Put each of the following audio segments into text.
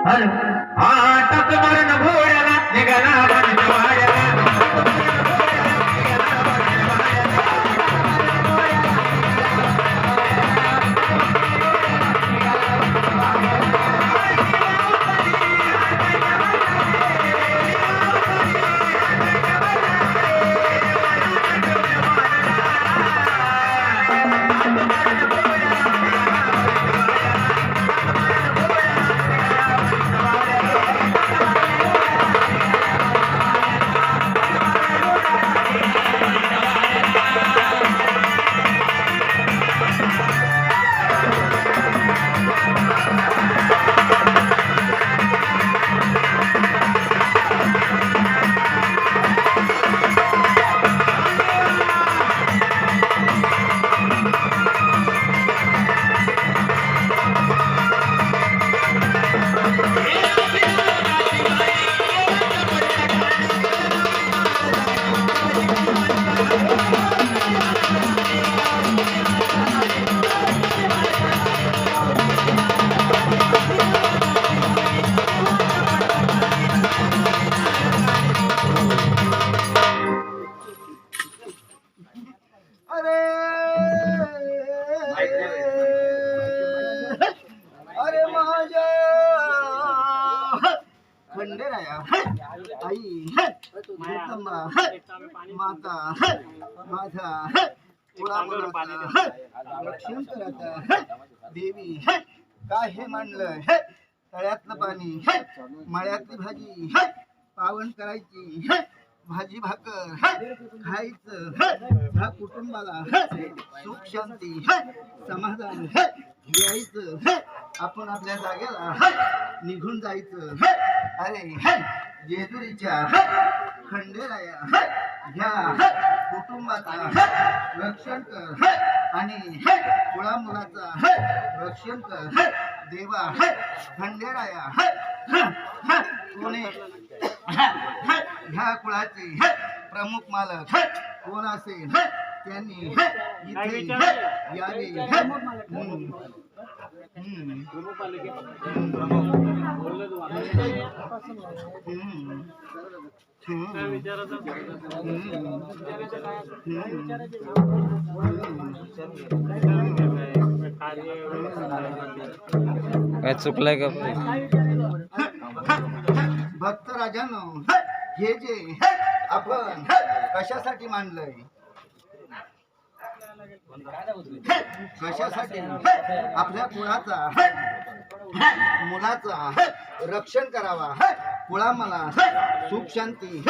Hello हा टक मारून घोड्याला निघाला बनवाड्याला अरे माझ्या खंडेराया आई जगदंबा माता माझा कुळामुळाचा रक्षण करता देवी काय हे मांडलं तळ्यातलं पाणी मळ्यातली भाजी पावन करायची भाजी भाकर खायचं ह्या कुटुंबाला सुख शांती समाधान द्यायचं आपण आपल्या जागेला निघून जायचं अरे जेजुरीच्या खंडेराया ह्या कुटुंबाचा रक्षण कर आणि कुळामुलाचा रक्षण कर देवा खंडेराया कोणी ह्या कुळाचे प्रमुख मालक कोण असेल त्यांनी इथे यावे काय चुकलंय का भक्त राजानं हे जे आपण कशासाठी मांडलंय कशासाठी आपल्या कुळाचा मुलाचा रक्षण करावा कुळाला सुख शांती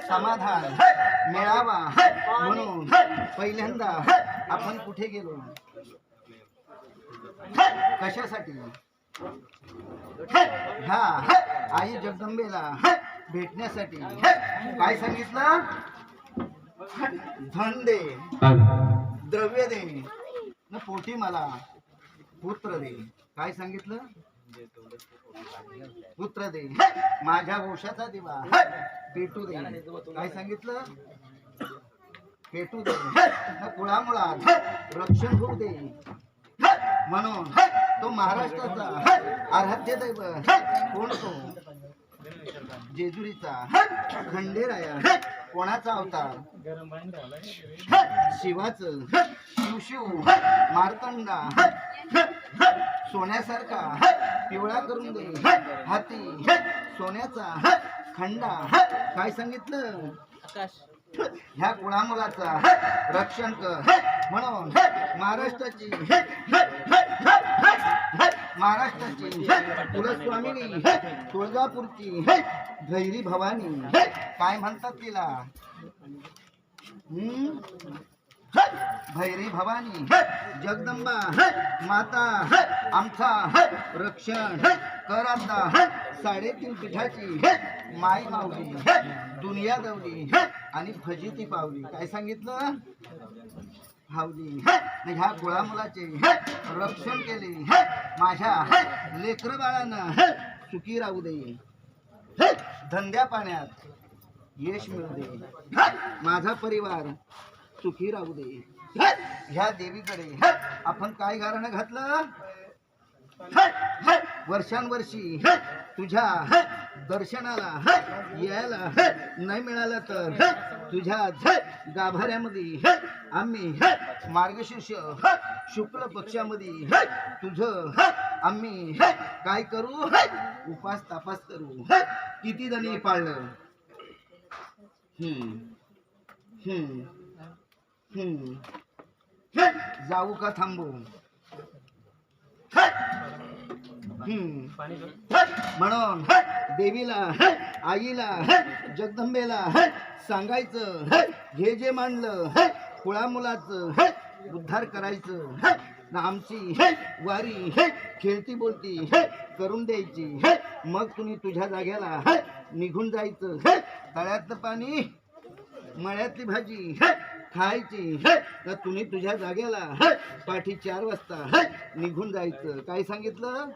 समाधान मिळावा म्हणून पहिल्यांदा आपण कुठे गेलो कशासाठी ह्या आई जगदंबेला भेटण्यासाठी काय सांगितलं धन दे द्रव्य दे न पोटी मला पुत्र दे काय सांगितलं पुत्र दे माझ्या वंशाचा दिवा पेटू दे काय सांगितलं पेटू दे न कुळामुळात रक्षण होऊ दे म्हणून तो महाराष्ट्राचा आराध्य दैवत कोण तो जेजुरीचा खंडेराया कोणाचा अवतार शिवाचं शिवशिव मार्तंडा सोन्यासारखा पिवळा करून दे हाती सोन्याचा खंडा काय सांगितलं ह्या कुळामुलाचा रक्षण कर म्हणून महाराष्ट्राची कुलस्वामिनी तुळजापूरची भैरी भवानी काय म्हणतात तिला भैरी भवानी जगदंबा माता आमचा रक्षण कर आता 3.5 पिठाची माय माऊली दुनिया दवली आणि फजिती पावली काय सांगितलं हावली ह्या कुळामुलाचे रक्षण केले माझ्या लेकर बाळांना सुखी राहू दे धंद्या पाण्यात यश मिळू दे माझा परिवार सुखी राहू दे ह्या देवीकडे आपण काय गारणं घातलं वर्षांवर्षी तुझ्या दर्शनाला यायला नाही मिळालं तर तुझ्या गाभाऱ्यामध्ये आम्ही मार्गशीर्ष शुक्ल पक्षामध्ये तुझं आम्ही काय करू उपास तापास करू. किती जणी पाळलं. जाऊ का थांबू. म्हणून देवीला आईला जगदंबेला सांगायचं हे जे मांडलं कुळा मुलाचं उद्धार करायचं ना आमची वारी खेळती बोलती करून द्यायची. मग तुम्ही तुझ्या जाग्याला निघून जायचं. तळ्यातलं पाणी मळ्यातली भाजी खायची. तर तुम्ही तुझ्या जाग्याला पाठी 4 वाजता निघून जायचं. काय सांगितलं.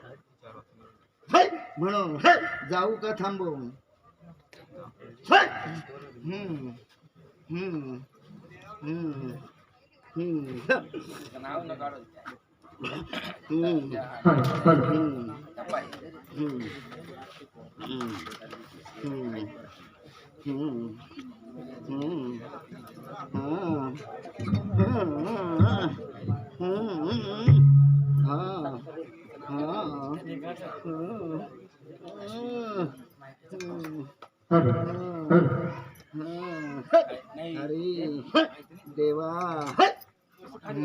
म्हणून जाऊ का थांबू. अरे देवा. अरे